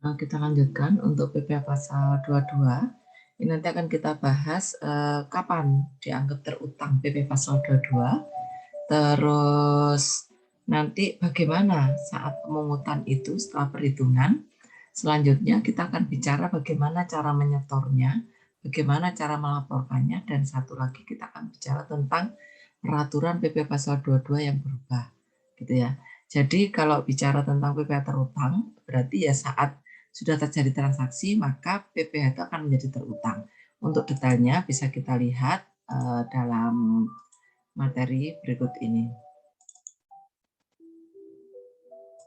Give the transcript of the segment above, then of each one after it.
Kita lanjutkan untuk PPh pasal 22. Ini nanti akan kita bahas kapan dianggap terutang PPh pasal 22. Terus nanti bagaimana saat pemungutan itu setelah perhitungan. Selanjutnya kita akan bicara bagaimana cara menyetornya, bagaimana cara melaporkannya, dan satu lagi kita akan bicara tentang peraturan PPh pasal 22 yang berubah, gitu ya. Jadi kalau bicara tentang PPh terutang, berarti ya saat sudah terjadi transaksi, maka PPh itu akan menjadi terutang. Untuk detailnya bisa kita lihat dalam materi berikut ini.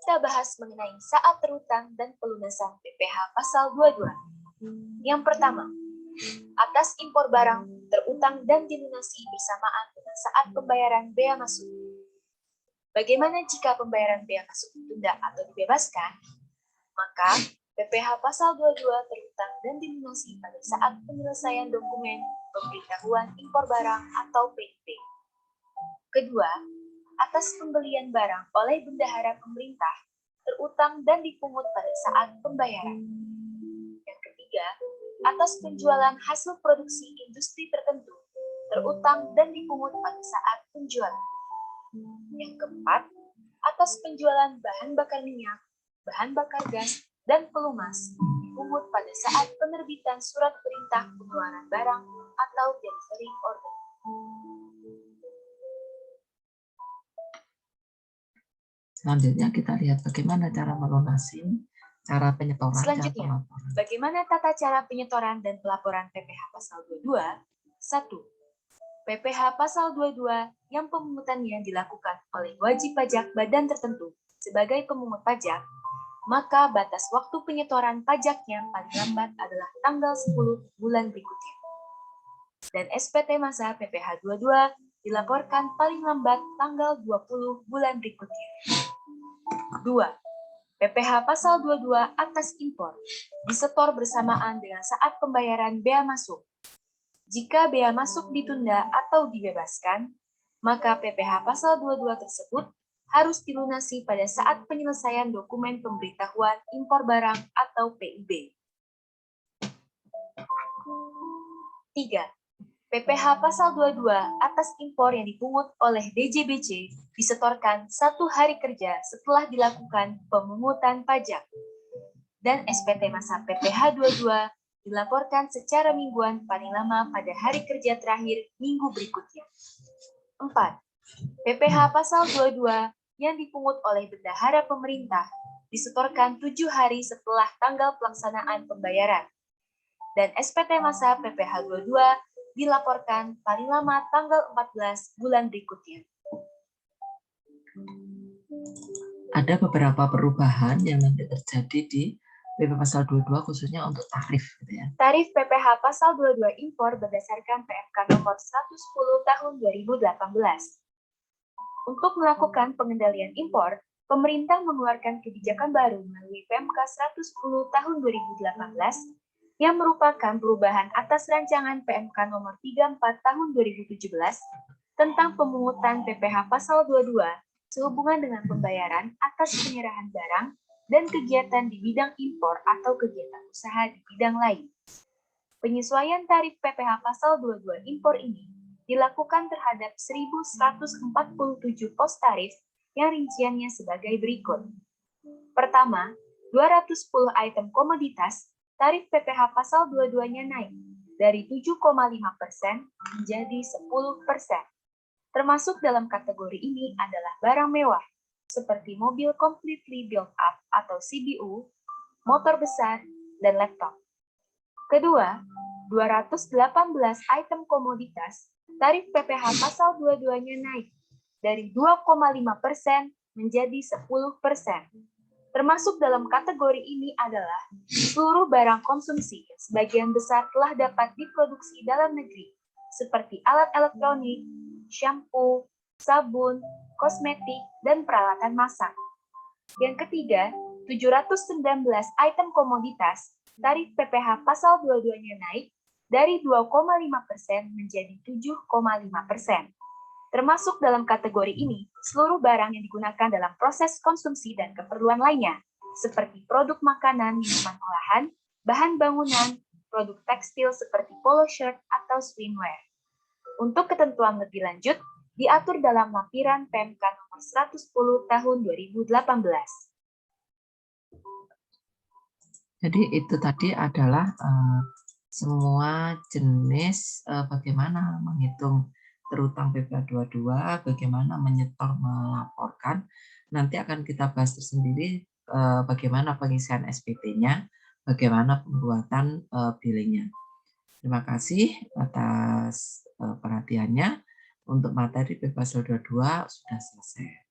Kita bahas mengenai saat terutang dan pelunasan PPh pasal 22. Yang pertama, atas impor barang terutang dan dilunasi bersamaan dengan saat pembayaran bea masuk. Bagaimana jika pembayaran bea masuk ditunda atau dibebaskan? Maka PPh pasal 22 terutang dan dilunasi pada saat penyelesaian dokumen pemberitahuan impor barang atau PIB. Kedua, atas pembelian barang oleh bendahara pemerintah terutang dan dipungut pada saat pembayaran. Yang ketiga, atas penjualan hasil produksi industri tertentu terutang dan dipungut pada saat penjualan. Yang keempat, atas penjualan bahan bakar minyak, bahan bakar gas, dan pelumas dipungut pada saat penerbitan surat perintah pengeluaran barang atau delivery order. Selanjutnya kita lihat bagaimana cara melunasi, cara penyetoran, selanjutnya, dan pelaporan. Bagaimana tata cara penyetoran dan pelaporan PPh pasal 22? 1. PPh pasal 22 yang pemungutannya dilakukan oleh wajib pajak badan tertentu sebagai pemungut pajak, maka batas waktu penyetoran pajaknya paling lambat adalah tanggal 10 bulan berikutnya. Dan SPT masa PPh 22 dilaporkan paling lambat tanggal 20 bulan berikutnya. 2. PPh pasal 22 atas impor disetor bersamaan dengan saat pembayaran bea masuk. Jika bea masuk ditunda atau dibebaskan, maka PPh pasal 22 tersebut harus dilunasi pada saat penyelesaian dokumen pemberitahuan impor barang atau PIB. 3. PPh pasal 22 atas impor yang dipungut oleh DJBC disetorkan 1 hari kerja setelah dilakukan pemungutan pajak. Dan SPT masa PPh 22 dilaporkan secara mingguan paling lama pada hari kerja terakhir minggu berikutnya. 4. PPh pasal 22 yang dipungut olai bendahara pemerintah disetorkan 7 hari setelah tanggal pelaksanaan pembayaran. Dan SPT masa PPh 22 dilaporkan paling lama tanggal 14 bulan berikutnya. Ada beberapa perubahan yang nanti terjadi di PPh pasal 22 khususnya untuk tarif, gitu ya. Tarif PPh pasal 22 impor berdasarkan PMK nomor 110 tahun 2018. Untuk melakukan pengendalian impor, pemerintah mengeluarkan kebijakan baru melalui PMK 110 tahun 2018 yang merupakan perubahan atas rancangan PMK nomor 34 tahun 2017 tentang pemungutan PPh pasal 22 sehubungan dengan pembayaran atas penyerahan barang dan kegiatan di bidang impor atau kegiatan usaha di bidang lain. Penyesuaian tarif PPh pasal 22 impor ini dilakukan terhadap 1.147 pos tarif yang rinciannya sebagai berikut. Pertama, 210 item komoditas, tarif PPh pasal 22-nya naik dari 7,5% menjadi 10%. Termasuk dalam kategori ini adalah barang mewah, seperti mobil completely built up atau CBU, motor besar, dan laptop. Kedua, 218 item komoditas, tarif PPh pasal 22-nya naik dari 2,5% menjadi 10%. Termasuk dalam kategori ini adalah seluruh barang konsumsi yang sebagian besar telah dapat diproduksi dalam negeri, seperti alat elektronik, shampoo, sabun, kosmetik, dan peralatan masak. Yang ketiga, 719 item komoditas, tarif PPh pasal 22-nya naik dari 2,5% menjadi 7,5%. Termasuk dalam kategori ini, seluruh barang yang digunakan dalam proses konsumsi dan keperluan lainnya, seperti produk makanan, minuman olahan, bahan bangunan, produk tekstil seperti polo shirt atau swimwear. Untuk ketentuan lebih lanjut, diatur dalam lampiran PMK nomor 110 tahun 2018. Jadi itu tadi adalah semua jenis bagaimana menghitung terutang PPh 22, bagaimana menyetor melaporkan. Nanti akan kita bahas tersendiri bagaimana pengisian SPT-nya, bagaimana pembuatan billingnya. Terima kasih atas perhatiannya. Untuk materi PPh 22 sudah selesai.